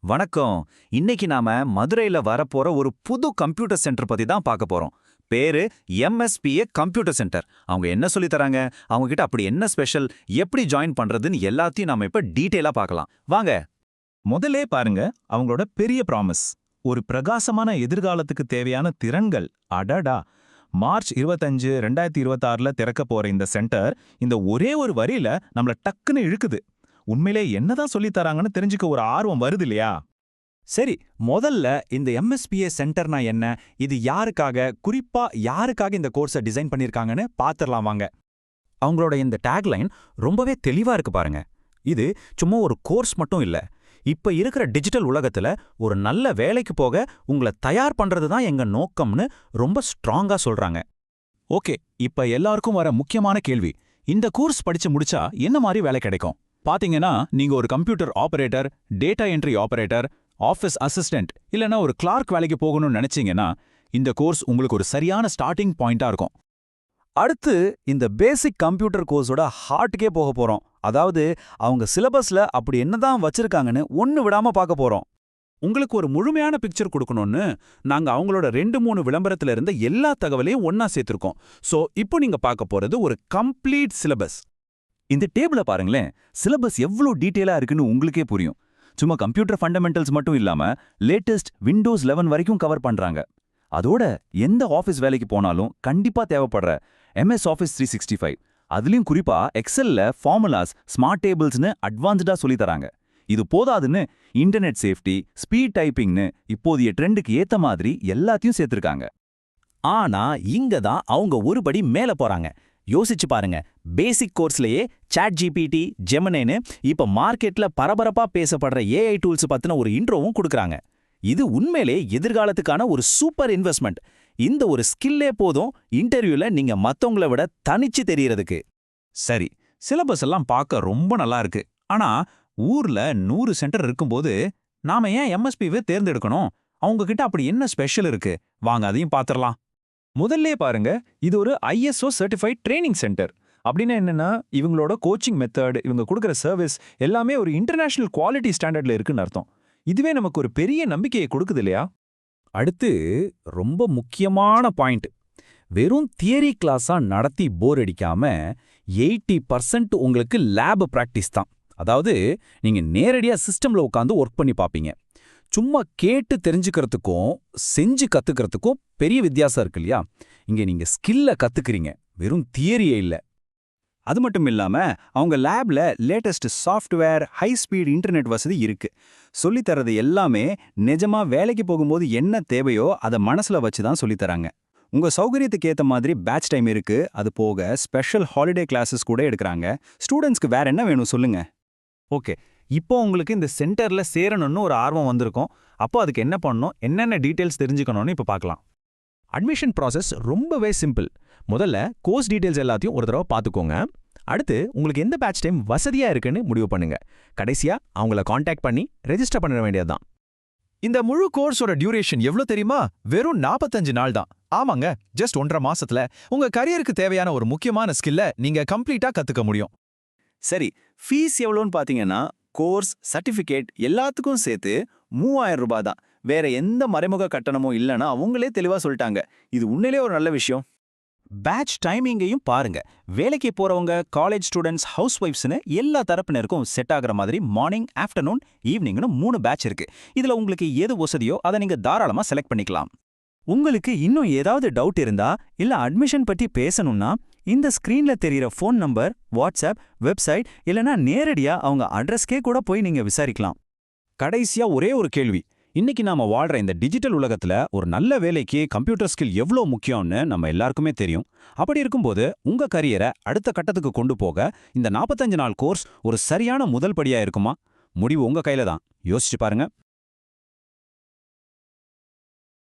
வணக்கம். இன்னைக்கு நாம மதுரையில வரப்போற ஒரு புது கம்ப்யூட்டர் சென்டர் பத்தி தான் பார்க்க போறோம். பேரு எம்எஸ்பிஏ கம்ப்யூட்டர் சென்டர். அவங்க என்ன சொல்லி தராங்க, அவங்க கிட்ட அப்படி என்ன ஸ்பெஷல், எப்படி ஜாயின் பண்றதுன்னு எல்லாத்தையும் நாம இப்ப டீடைலா பார்க்கலாம். வாங்க. முதல்லே பாருங்க அவங்களோட பெரிய ப்ராமிஸ். ஒரு பிரகாசமான எதிர்காலத்துக்கு தேவையான திறன்கள். அடடா! மார்ச் 25, 2026ல திறக்க போற இந்த சென்டர் இந்த ஒரே ஒரு வரியில நம்மள டக்குன்னு இழுக்குது. உண்மையிலே என்னதான் சொல்லி தராங்கன்னு தெரிஞ்சுக்க ஒரு ஆர்வம் வருது இல்லையா? சரி, முதல்ல இந்த எம்எஸ்பிஏ சென்டர்னா என்ன, இது யாருக்காக, குறிப்பா யாருக்காக இந்த கோர்ஸை டிசைன் பண்ணிருக்காங்கன்னு பாத்துரலாம் வாங்க. அவங்களோட இந்த டேக்லைன் ரொம்பவே தெளிவா இருக்கு பாருங்க. இது சும்மா ஒரு கோர்ஸ் மட்டும் இல்ல, இப்ப இருக்கிற டிஜிட்டல் உலகத்துல ஒரு நல்ல வேலைக்கு போக உங்களை தயார் பண்றது தான் எங்க நோக்கம்னு ரொம்ப ஸ்ட்ராங்கா சொல்றாங்க. ஓகே, இப்ப எல்லாருக்கும் வர முக்கியமான கேள்வி, இந்த கோர்ஸ் படிச்சு முடிச்சா என்ன மாதிரி வேலை கிடைக்கும்? பாத்தீங்கன்னா நீங்க ஒரு computer operator, data entry operator, office assistant இல்லனா ஒரு கிளார்க் வேலைக்கு போகணும்னு நினைச்சீங்கன்னா இந்த கோர்ஸ் உங்களுக்கு ஒரு சரியான ஸ்டார்டிங் பாயிண்டா இருக்கும். அடுத்து இந்த பேசிக் கம்ப்யூட்டர் கோர்ஸோட ஹார்ட்டுக்கே போக போறோம். அதாவது அவங்க சிலபஸ்ல அப்படி என்னதான் வச்சிருக்காங்கன்னு ஒன்னு விடாம பார்க்க போறோம். உங்களுக்கு ஒரு முழுமையான பிக்சர் கொடுக்கணும்னு நாங்க அவங்களோட 2-3 விளம்பரத்துல இருந்த எல்லா தகவலையும் ஒன்னா சேர்த்திருக்கோம். சோ இப்போ நீங்க பார்க்க போறது ஒரு கம்ப்ளீட் சிலபஸ். இந்த டேபிள பாருங்களேன், சிலபஸ் எவ்வளவு டீடைலா இருக்குன்னு உங்களுக்கே புரியும். சும்மா கம்ப்யூட்டர் ஃபண்டமெண்டல்ஸ் மட்டும் இல்லாம லேட்டஸ்ட் விண்டோஸ் 11 வரைக்கும் கவர் பண்றாங்க. அதோட எந்த ஆஃபீஸ் வேலைக்கு போனாலும் கண்டிப்பா தேவைப்படுற எம்எஸ் ஆஃபீஸ் 365, அதுலயும் குறிப்பா எக்ஸல்ல ஃபார்முலாஸ், ஸ்மார்ட் டேபிள்ஸ்னு அட்வான்ஸ்டா சொல்லி தராங்க. இது போதாதுன்னு இன்டர்நெட் சேஃப்டி, ஸ்பீட் டைப்பிங்னு இப்போதைய ட்ரெண்டுக்கு ஏத்த மாதிரி எல்லாத்தையும் சேர்த்திருக்காங்க. ஆனா இங்க தான் அவங்க ஒருபடி மேல போறாங்க. யோசிச்சு பாருங்க, பேசிக் கோர்ஸ்லயே சாட் ஜிபிடி, ஜெமினின்னு இப்ப மார்க்கெட்ல பரபரப்பா பேசப்படுற ஏஐ டூல்ஸ் பத்தின ஒரு இன்ட்ரோவும் கொடுக்கறாங்க. இது உண்மையிலே எதிர்காலத்துக்கான ஒரு சூப்பர் இன்வெஸ்ட்மெண்ட். இந்த ஒரு ஸ்கில்லே போதும் இன்டர்வியூல நீங்க மத்தவங்கள விட தனிச்சு தெரியறதுக்கு. சரி, சிலபஸ் எல்லாம் பார்க்க ரொம்ப நல்லா இருக்கு. ஆனா ஊர்ல 100 சென்டர் இருக்கும்போது நாம ஏன் எம்எஸ்பிவை தேர்ந்தெடுக்கணும்? அவங்க கிட்ட அப்படி என்ன ஸ்பெஷல் இருக்கு? வாங்க அதையும் பாத்திரலாம். முதல்லே பாருங்க, இது ஒரு ISO சர்டிஃபைட் ட்ரைனிங் சென்டர். அப்படின்னா என்னன்னா, இவங்களோட கோச்சிங் மெத்தட், இவங்க கொடுக்குற சர்வீஸ் எல்லாமே ஒரு இன்டர்நேஷனல் குவாலிட்டி ஸ்டாண்டர்ட்ல இருக்குன்னு அர்த்தம். இதுவே நமக்கு ஒரு பெரிய நம்பிக்கையை கொடுக்குது இல்லையா? அடுத்து ரொம்ப முக்கியமான பாயிண்ட், வெறும் தியரி கிளாஸா நடத்தி போர் அடிக்காம 80% உங்களுக்கு லேப் பிராக்டிஸ் தான். அதாவது நீங்க நேரடியா சிஸ்டம்ல உட்காந்து ஒர்க் பண்ணி பாப்பீங்க. சும்மா கேட்டு தெரிஞ்சுக்கிறதுக்கும் செஞ்சு கத்துக்கிறதுக்கும் பெரிய வித்தியாசம் இருக்கு இல்லையா? இங்க நீங்க ஸ்கில்ல கத்துக்கிறீங்க, வெறும் தியரியே இல்ல. அது மட்டும் இல்லாம அவங்க லேப்ல latest software, high speed internet வசதி இருக்கு. சொல்லித்தரது எல்லாமே நிஜமா வேலைக்கு போகும்போது என்ன தேவையோ அதை மனசுல வச்சு தான் சொல்லித்தராங்க. உங்க சௌகரியத்துக்கு ஏத்த மாதிரி பேட்ச் டைம் இருக்கு. அது போக ஸ்பெஷல் ஹாலிடே கிளாஸஸ் கூட எடுக்கிறாங்க. ஸ்டூடெண்ட்ஸ்க்கு வேற என்ன வேணும் சொல்லுங்க. ஓகே, இப்போ உங்களுக்கு இந்த சென்டர்ல சேரணும்னு ஒரு ஆர்வம் வந்திருக்கும். அப்போ அதுக்கு என்ன பண்ணணும், என்னென்ன டீடைல்ஸ் தெரிஞ்சுக்கணும்னு இப்போ பார்க்கலாம். அட்மிஷன் ப்ராசஸ் ரொம்பவே சிம்பிள். முதல்ல கோர்ஸ் டீடைல்ஸ் எல்லாத்தையும் ஒரு தடவை பார்த்துக்கோங்க. அடுத்து உங்களுக்கு எந்த பேட்ச் டைம் வசதியா இருக்குன்னு முடிவு பண்ணுங்க. கடைசியா அவங்கள காண்டாக்ட் பண்ணி ரெஜிஸ்டர் பண்ண வேண்டியதுதான். இந்த முழு கோர்ஸோட டியூரேஷன் எவ்வளவு தெரியுமா? வெறும் 45 நாள் தான். ஆமாங்க, ஜஸ்ட் 1.5 மாசத்துல உங்க கரியருக்கு தேவையான ஒரு முக்கியமான ஸ்கில்ல நீங்க கம்ப்ளீட்டா கத்துக்க முடியும். சரி, ஃபீஸ் எவ்வளோன்னு பாத்தீங்கன்னா கோர்ஸ், சர்டிஃபிகேட் எல்லாத்துக்கும் சேர்த்து 3000 ரூபாய் தான். வேற எந்த மறைமுக கட்டணமும் இல்லைன்னா அவங்களே தெளிவா சொல்லிட்டாங்க. இது உண்மையிலே ஒரு நல்ல விஷயம். பேட்ச் டைமிங்கையும் பாருங்க. வேலைக்கு போறவங்க, காலேஜ் ஸ்டூடெண்ட்ஸ், ஹவுஸ் ஒய்ஃப்ஸ்னு எல்லா தரப்பினருக்கும் செட் ஆகுற மாதிரி மார்னிங், ஆஃப்டர்நூன், ஈவினிங்னு 3 பேட்ச் இருக்கு. இதுல உங்களுக்கு எது வசதியோ அதை நீங்க தாராளமா செலக்ட் பண்ணிக்கலாம். உங்களுக்கு இன்னும் ஏதாவது டவுட் இருந்தா இல்ல அட்மிஷன் பத்தி பேசணும்னா இந்த ஸ்கிரீன்ல தெரியற ஃபோன் நம்பர், வாட்ஸ்அப், வெப்சைட் இல்லனா நேரடியா அவங்க அட்ரஸ்க்கே கூட போய் நீங்க விசாரிக்கலாம். கடைசியா ஒரே ஒரு கேள்வி, இன்னைக்கு நாம வாழ்ற இந்த டிஜிட்டல் உலகத்துல ஒரு நல்ல வேலைக்கு கம்ப்யூட்டர் ஸ்கில் எவ்வளோ முக்கியம்னு நம்ம எல்லாருக்குமே தெரியும். அப்படி இருக்கும்போது உங்க கரியரை அடுத்த கட்டத்துக்கு கொண்டு போக இந்த 45 நாள் கோர்ஸ் ஒரு சரியான முதல் படியா இருக்குமா? முடிவு உங்க கையில தான். யோசிச்சு பாருங்க.